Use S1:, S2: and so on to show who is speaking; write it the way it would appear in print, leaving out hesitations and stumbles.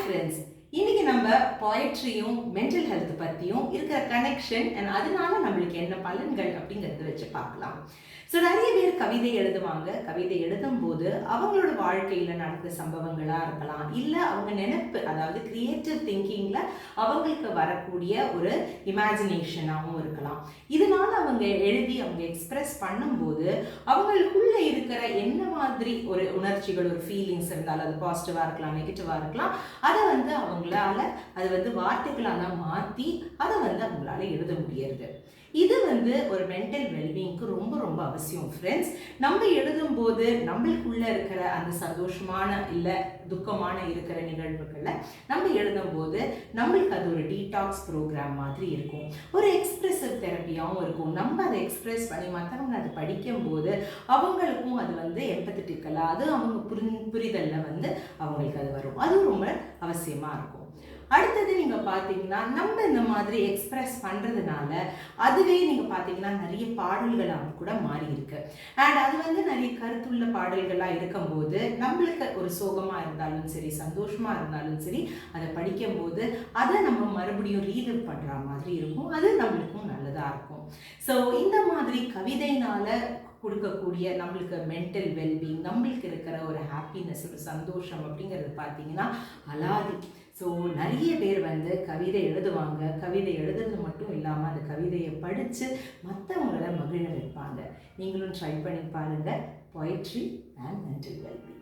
S1: Friends, இன்னைக்கு நம்ம போயட்ரியும் mental health பற்றியும் இருக்கிற கனெக்ஷன் அண்ட் அதனால நம்மளுக்கு என்ன பலன்கள் அப்படிங்கிறத வச்சு பார்க்கலாம். ஸோ நிறைய பேர் கவிதை எழுதுவாங்க. கவிதை எழுதும்போது அவங்களோட வாழ்க்கையில் நடந்த சம்பவங்களாக இருக்கலாம், இல்லை அவங்க நினைப்பு, அதாவது கிரியேட்டிவ் திங்கிங்கில் அவங்களுக்கு வரக்கூடிய ஒரு இமேஜினேஷனாகவும் இருக்கலாம். இதனால அவங்க எழுதி அவங்க எக்ஸ்பிரஸ் பண்ணும்போது அவங்களுக்குள்ள இருக்கிற என்ன மாதிரி ஒரு உணர்ச்சிகள், ஒரு ஃபீலிங்ஸ் இருந்தாலும் அது பாசிட்டிவாக இருக்கலாம், நெகட்டிவாக இருக்கலாம், அதை அவங்களால அது வார்த்தைகளால் மாற்றி அதை அவங்களால எழுத முடியறது. இது ஒரு மென்டல் வெல்பீயிங்க்கு ரொம்ப ரொம்ப அவசியம் ஃப்ரெண்ட்ஸ். நம்ம எழுதும்போது நம்மளுக்குள்ள இருக்கிற அந்த சந்தோஷமான இல்லை துக்கமான இருக்கிற நிகழ்வுகளை நம்ம எழுதும்போது நம்மளுக்கு அது ஒரு டீடாக்ஸ் ப்ரோக்ராம் மாதிரி இருக்கும், ஒரு எக்ஸ்பிரசிவ் தெரப்பியாகவும் இருக்கும். நம்ம அதை எக்ஸ்பிரஸ் பண்ணி மற்றவங்க அதை படிக்கும்போது அவங்களுக்கும் அது எம்பத்தட்டிக்கலாக அது அவங்க புரிதலில் அவங்களுக்கு அது வரும். அதுவும் ரொம்ப அவசியமாக இருக்கும். அடுத்தது நீங்கள் பார்த்தீங்கன்னா, நம்ம இந்த மாதிரி எக்ஸ்பிரஸ் பண்ணுறதுனால அதுவே நீங்கள் பார்த்தீங்கன்னா நிறைய பாடல்களாக கூட மாறி இருக்கு. அண்ட் அது நிறைய கருத்துள்ள பாடல்களாக இருக்கும்போது நம்மளுக்கு ஒரு சோகமாக இருந்தாலும் சரி, சந்தோஷமாக இருந்தாலும் சரி, அதை படிக்கும்போது அதை நம்ம மறுபடியும் ரீலிவ் பண்ணுற மாதிரி இருக்கும். அது நம்மளுக்கும் நல்லதாக இருக்கும். ஸோ இந்த மாதிரி கவிதையினால் கொடுக்கக்கூடிய நம்மளுக்கு மென்டல் வெல்பீயிங், நம்மளுக்கு இருக்கிற ஒரு ஹாப்பினஸ், ஒரு சந்தோஷம் அப்படிங்கிறது பார்த்தீங்கன்னா அலாதி. ஸோ நிறைய பேர் கவிதை எழுதுவாங்க. கவிதை எழுதுறது மட்டும் இல்லாமல் அந்த கவிதையை படித்து மற்றவங்கள மகிழ வைப்பாங்க. நீங்களும் ட்ரை பண்ணி பாருங்கள். Poetry and mental wellbeing.